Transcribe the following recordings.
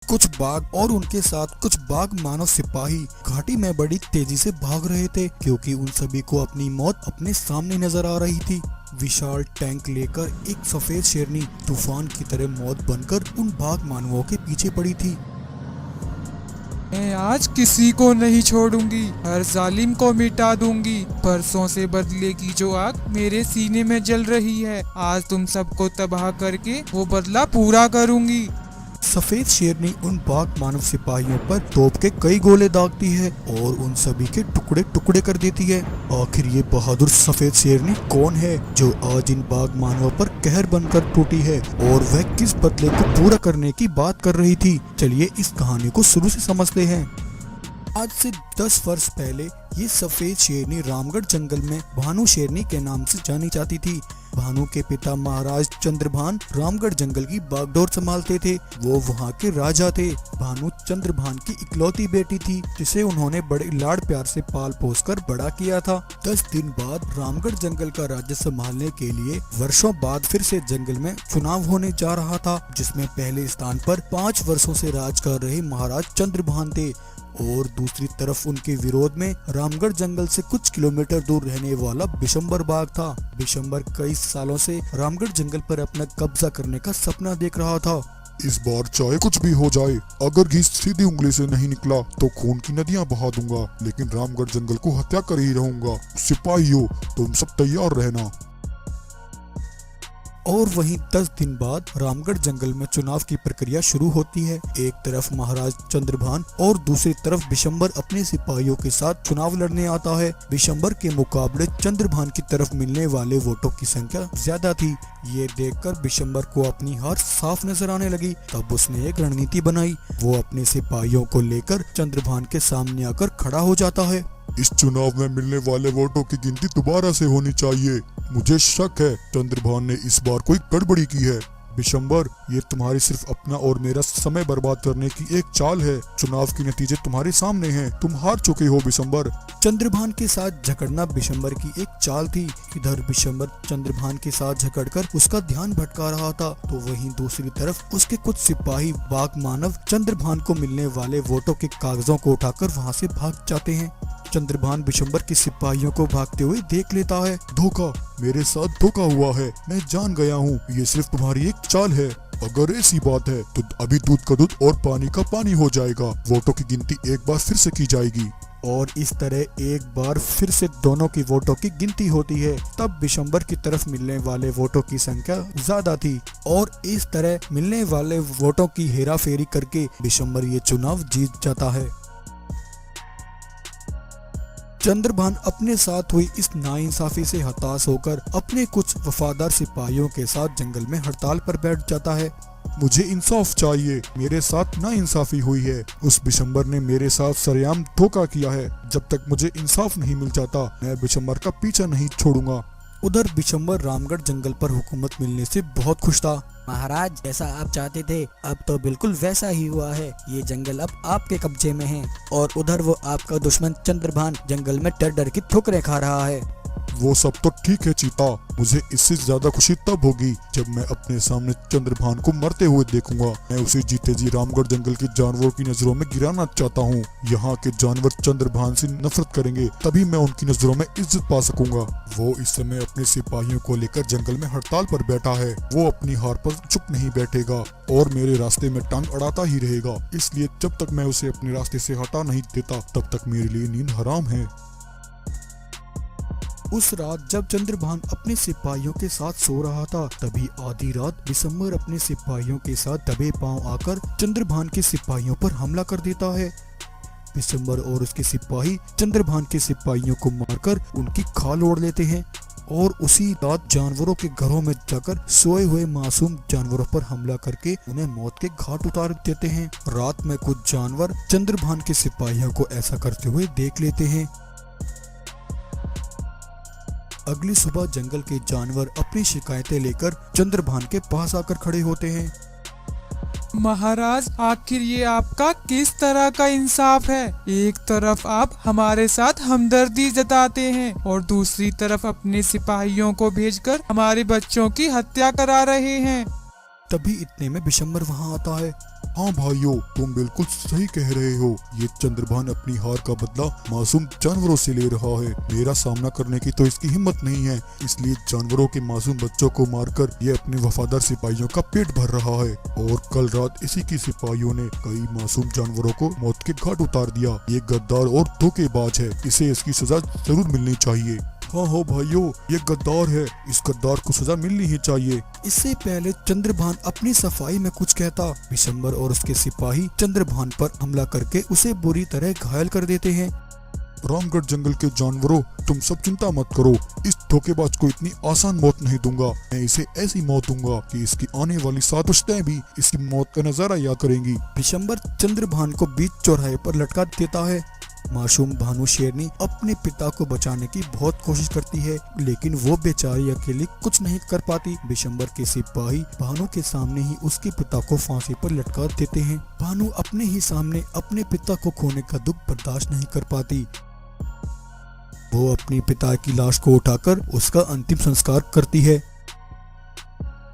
कुछ बाघ और उनके साथ कुछ बाघ मानव सिपाही घाटी में बड़ी तेजी से भाग रहे थे, क्योंकि उन सभी को अपनी मौत अपने सामने नजर आ रही थी। विशाल टैंक लेकर एक सफेद शेरनी तूफान की तरह मौत बनकर उन बाघ मानवों के पीछे पड़ी थी। मैं आज किसी को नहीं छोड़ूंगी, हर जालिम को मिटा दूंगी। परसों से बदले की जो आग मेरे सीने में जल रही है, आज तुम सबको तबाह करके वो बदला पूरा करूंगी। सफेद शेरनी उन बाघ मानव सिपाहियों पर तोप के कई गोले दागती है और उन सभी के टुकड़े टुकड़े कर देती है। आखिर ये बहादुर सफेद शेरनी कौन है जो आज इन बाघ मानवों पर कहर बनकर टूटी है, और वह किस बदले को पूरा करने की बात कर रही थी? चलिए इस कहानी को शुरू से समझते हैं। आज से 10 वर्ष पहले ये सफेद शेरनी रामगढ़ जंगल में भानु शेरनी के नाम से जानी जाती थी। भानु के पिता महाराज चंद्रभान रामगढ़ जंगल की बागडोर संभालते थे। वो वहाँ के राजा थे। भानु चंद्रभान की इकलौती बेटी थी, जिसे उन्होंने बड़े लाड़ प्यार से पाल पोस कर बड़ा किया था। 10 दिन बाद रामगढ़ जंगल का राज्य संभालने के लिए वर्षों बाद फिर से जंगल में चुनाव होने जा रहा था, जिसमें पहले स्थान पर 5 वर्षों से राज कर रहे महाराज चंद्रभान थे और दूसरी तरफ उनके विरोध में रामगढ़ जंगल से कुछ किलोमीटर दूर रहने वाला बिशंबर बाघ था। बिशंबर कई सालों से रामगढ़ जंगल पर अपना कब्जा करने का सपना देख रहा था। इस बार चाहे कुछ भी हो जाए, अगर घी सीधी उंगली से नहीं निकला तो खून की नदियां बहा दूंगा, लेकिन रामगढ़ जंगल को हत्या कर ही रहूंगा। सिपाहियों, तुम सब तैयार रहना। और वहीं 10 दिन बाद रामगढ़ जंगल में चुनाव की प्रक्रिया शुरू होती है। एक तरफ महाराज चंद्रभान और दूसरी तरफ बिशंबर अपने सिपाहियों के साथ चुनाव लड़ने आता है। बिशंबर के मुकाबले चंद्रभान की तरफ मिलने वाले वोटों की संख्या ज्यादा थी। ये देखकर बिशंबर को अपनी हार साफ नजर आने लगी। तब उसने एक रणनीति बनाई। वो अपने सिपाहियों को लेकर चंद्रभान के सामने आकर खड़ा हो जाता है। इस चुनाव में मिलने वाले वोटों की गिनती दोबारा से होनी चाहिए। मुझे शक है चंद्रभान ने इस बार कोई गड़बड़ी की है। बिशंबर, ये तुम्हारी सिर्फ अपना और मेरा समय बर्बाद करने की एक चाल है। चुनाव के नतीजे तुम्हारे सामने हैं, तुम हार चुके हो बिशंबर। चंद्रभान के साथ झगड़ना बिशंबर की एक चाल थी। इधर बिशंबर चंद्रभान के साथ झगड़कर उसका ध्यान भटका रहा था, तो वहीं दूसरी तरफ उसके कुछ सिपाही बाघ मानव चंद्रभान को मिलने वाले वोटों के कागजों को उठाकर वहाँ से भाग जाते हैं। चंद्रभान बिशंबर के सिपाहियों को भागते हुए देख लेता है। धोखा, मेरे साथ धोखा हुआ है। मैं जान गया हूँ, ये सिर्फ तुम्हारी एक चाल है। अगर ऐसी बात है तो अभी दूध का दूध और पानी का पानी हो जाएगा। वोटों की गिनती एक बार फिर से की जाएगी। और इस तरह एक बार फिर से दोनों की वोटों की गिनती होती है। तब बिशंबर की तरफ मिलने वाले वोटों की संख्या ज्यादा थी और इस तरह मिलने वाले वोटों की हेराफेरी करके बिशंबर ये चुनाव जीत जाता है। चंद्रभान अपने साथ हुई इस नाइंसाफी से हताश होकर अपने कुछ वफादार सिपाहियों के साथ जंगल में हड़ताल पर बैठ जाता है। मुझे इंसाफ चाहिए, मेरे साथ नाइंसाफी हुई है। उस बिशंबर ने मेरे साथ सरेआम धोखा किया है। जब तक मुझे इंसाफ नहीं मिल जाता, मैं बिशंबर का पीछा नहीं छोड़ूंगा। उधर बिशंबर रामगढ़ जंगल पर हुकूमत मिलने से बहुत खुश था। महाराज, जैसा आप चाहते थे अब तो बिल्कुल वैसा ही हुआ है। ये जंगल अब आपके कब्जे में है। और उधर वो आपका दुश्मन चंद्रभान जंगल में डर डर की ठोकरें खा रहा है। वो सब तो ठीक है चीता, मुझे इससे ज्यादा खुशी तब होगी जब मैं अपने सामने चंद्रभान को मरते हुए देखूंगा। मैं उसे जीते जी रामगढ़ जंगल के जानवरों की नजरों में गिराना चाहता हूँ। यहाँ के जानवर चंद्रभान से नफरत करेंगे, तभी मैं उनकी नजरों में इज्जत पा सकूंगा। वो इस समय अपने सिपाहियों को लेकर जंगल में हड़ताल पर बैठा है। वो अपनी हार पर चुप नहीं बैठेगा और मेरे रास्ते में टांग अड़ाता ही रहेगा। इसलिए जब तक मैं उसे अपने रास्ते से हटा नहीं देता, तब तक मेरे लिए नींद हराम है। उस रात जब चंद्रभान अपने सिपाहियों के साथ सो रहा था, तभी आधी रात बिशंबर अपने सिपाहियों के साथ दबे पांव आकर चंद्रभान के सिपाहियों पर हमला कर देता है। बिशंबर और उसके सिपाही चंद्रभान के सिपाहियों को मारकर उनकी खाल ओढ़ लेते हैं और उसी रात जानवरों के घरों में जाकर सोए हुए मासूम जानवरों पर हमला करके उन्हें मौत के घाट उतार देते हैं। रात में कुछ जानवर चंद्रभान के सिपाहियों को ऐसा करते हुए देख लेते हैं। अगली सुबह जंगल के जानवर अपनी शिकायतें लेकर चंद्रभान के पास आकर खड़े होते हैं। महाराज, आखिर ये आपका किस तरह का इंसाफ है? एक तरफ आप हमारे साथ हमदर्दी जताते हैं और दूसरी तरफ अपने सिपाहियों को भेजकर हमारे बच्चों की हत्या करा रहे हैं। तभी इतने में बिशंबर वहाँ आता है। हाँ भाइयों, तुम बिल्कुल सही कह रहे हो। ये चंद्रभान अपनी हार का बदला मासूम जानवरों से ले रहा है। मेरा सामना करने की तो इसकी हिम्मत नहीं है, इसलिए जानवरों के मासूम बच्चों को मारकर ये अपने वफादार सिपाहियों का पेट भर रहा है। और कल रात इसी की सिपाहियों ने कई मासूम जानवरों को मौत के घाट उतार दिया। ये गद्दार और धोखेबाज है, इसे इसकी सजा जरूर मिलनी चाहिए। हाँ हाँ भाइयों, ये गद्दार है, इस गद्दार को सजा मिलनी ही चाहिए। इससे पहले चंद्रभान अपनी सफाई में कुछ कहता, बिशंबर और उसके सिपाही चंद्रभान पर हमला करके उसे बुरी तरह घायल कर देते हैं। रामगढ़ जंगल के जानवरों, तुम सब चिंता मत करो, इस धोखेबाज को इतनी आसान मौत नहीं दूंगा। मैं इसे ऐसी मौत दूंगा कि इसकी आने वाली 7 पुश्तें भी इसकी मौत का नजारा याद करेंगी। बिशंबर चंद्रभान को बीच चौराहे पर लटका देता है। मासूम भानु शेरनी अपने पिता को बचाने की बहुत कोशिश करती है, लेकिन वो बेचारी अकेली कुछ नहीं कर पाती। बिशंबर के सिपाही भानु के सामने ही उसके पिता को फांसी पर लटका देते हैं। भानु अपने ही सामने अपने पिता को खोने का दुख बर्दाश्त नहीं कर पाती। वो अपने पिता की लाश को उठाकर उसका अंतिम संस्कार करती है।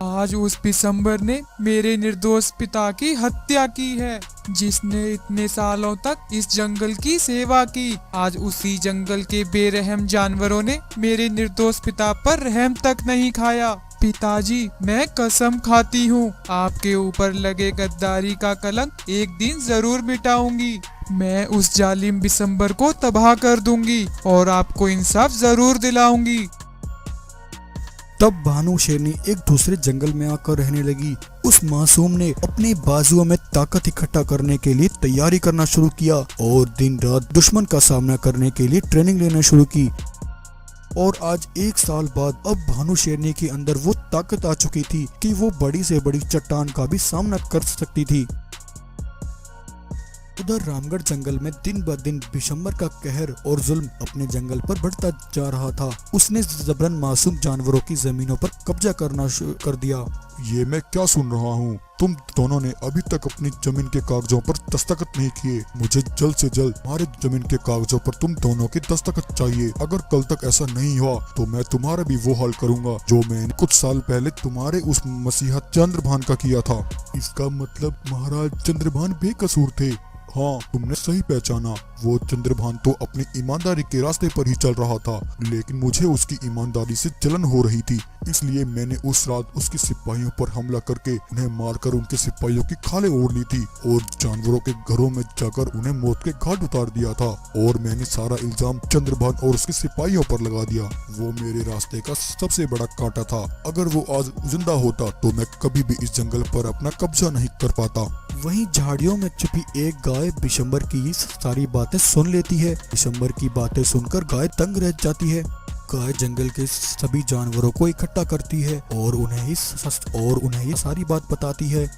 आज उस बिशंबर ने मेरे निर्दोष पिता की हत्या की है, जिसने इतने सालों तक इस जंगल की सेवा की। आज उसी जंगल के बेरहम जानवरों ने मेरे निर्दोष पिता पर रहम तक नहीं खाया। पिताजी, मैं कसम खाती हूँ, आपके ऊपर लगे गद्दारी का कलंक एक दिन जरूर मिटाऊंगी। मैं उस जालिम बिशंबर को तबाह कर दूंगी और आपको इंसाफ जरूर दिलाऊंगी। तब भानु शेरनी एक दूसरे जंगल में आकर रहने लगी। उस मासूम ने अपने बाजुओं में ताकत इकट्ठा करने के लिए तैयारी करना शुरू किया और दिन रात दुश्मन का सामना करने के लिए ट्रेनिंग लेना शुरू की। और आज 1 साल बाद अब भानु शेरनी के अंदर वो ताकत आ चुकी थी कि वो बड़ी से बड़ी चट्टान का भी सामना कर सकती थी। उधर रामगढ़ जंगल में दिन ब दिन बिशंबर का कहर और जुल्म अपने जंगल पर बढ़ता जा रहा था। उसने जबरन मासूम जानवरों की जमीनों पर कब्जा करना शुरू कर दिया। ये मैं क्या सुन रहा हूँ? तुम दोनों ने अभी तक अपनी जमीन के कागजों पर दस्तखत नहीं किए। मुझे जल्द से जल्द हमारे जमीन के कागजों पर तुम दोनों की दस्तखत चाहिए। अगर कल तक ऐसा नहीं हुआ तो मैं तुम्हारा भी वो हाल करूँगा जो मैंने कुछ साल पहले तुम्हारे उस मसीहा चंद्रभान का किया था। इसका मतलब महाराज चंद्रभान बेकसूर थे। हाँ, तुमने सही पहचाना। वो चंद्रभान तो अपनी ईमानदारी के रास्ते पर ही चल रहा था, लेकिन मुझे उसकी ईमानदारी से जलन हो रही थी। इसलिए मैंने उस रात उसके सिपाहियों पर हमला करके उन्हें मारकर उनके सिपाहियों की खालें ओढ़ ली थी और जानवरों के घरों में जाकर उन्हें मौत के घाट उतार दिया था। और मैंने सारा इल्जाम चंद्रभान और उसके सिपाहियों पर लगा दिया। वो मेरे रास्ते का सबसे बड़ा कांटा था। अगर वो आज जिंदा होता तो मैं कभी भी इस जंगल पर अपना कब्जा नहीं कर पाता। वहीं झाड़ियों में छुपी एक गाय बिशंबर की ये सारी बातें सुन लेती है। बिशंबर की बातें सुनकर गाय तंग रह जाती है। गाय जंगल के सभी जानवरों को इकट्ठा करती है और उन्हें ये सारी बात बताती है।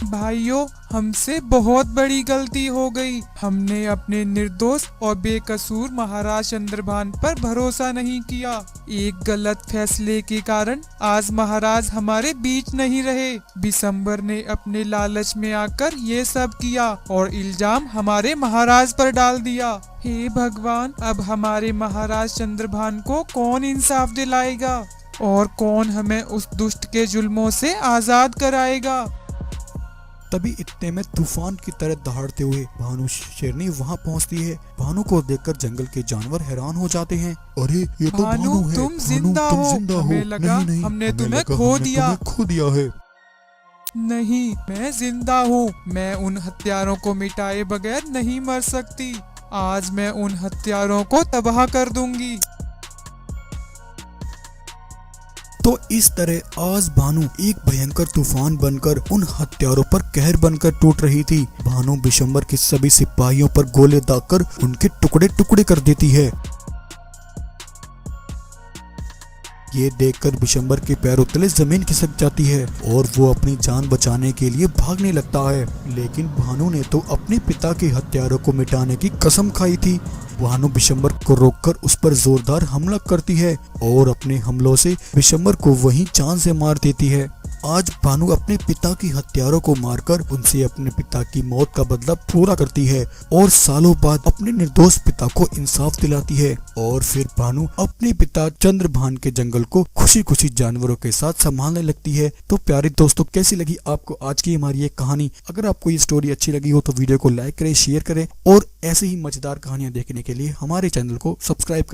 भाइयों, हमसे बहुत बड़ी गलती हो गई। हमने अपने निर्दोष और बेकसूर महाराज चंद्रभान पर भरोसा नहीं किया। एक गलत फैसले के कारण आज महाराज हमारे बीच नहीं रहे। बिशंबर ने अपने लालच में आकर ये सब किया और इल्जाम हमारे महाराज पर डाल दिया। हे भगवान, अब हमारे महाराज चंद्रभान को कौन इंसाफ दिलाएगा और कौन हमें उस दुष्ट के जुल्मों से आजाद कराएगा। तभी इतने में तूफान की तरह दहाड़ते हुए भानु शेरनी वहाँ पहुँचती है। भानु को देखकर जंगल के जानवर हैरान हो जाते हैं। अरे ये तो भानु है। तुम जिंदा हो। हमें लगा हमने तुम्हें खो दिया है। नहीं, मैं जिंदा हूँ। मैं उन हत्यारों को मिटाए बगैर नहीं मर सकती। आज मैं उन हत्यारों को तबाह कर दूंगी। तो इस तरह आज भानु एक भयंकर तूफान बनकर उन हत्यारों पर कहर बनकर टूट रही थी। भानु बिशंबर के सभी सिपाहियों पर गोले दागकर उनके टुकड़े टुकड़े कर देती है। ये देखकर बिशंबर के पैरों तले जमीन खिसक जाती है और वो अपनी जान बचाने के लिए भागने लगता है। लेकिन भानु ने तो अपने पिता के हत्यारों को मिटाने की कसम खाई थी। भानु बिशंबर को रोककर उस पर जोरदार हमला करती है और अपने हमलों से बिशंबर को वहीं जान से मार देती है। आज भानु अपने पिता की हत्यारों को मारकर उनसे अपने पिता की मौत का बदला पूरा करती है और सालों बाद अपने निर्दोष पिता को इंसाफ दिलाती है। और फिर भानु अपने पिता चंद्रभान के जंगल को खुशी खुशी जानवरों के साथ संभालने लगती है। तो प्यारे दोस्तों, कैसी लगी आपको आज की हमारी ये कहानी? अगर आपको ये स्टोरी अच्छी लगी हो तो वीडियो को लाइक करें, शेयर करें और ऐसे ही मजेदार कहानियां देखने के लिए हमारे चैनल को सब्सक्राइब करें।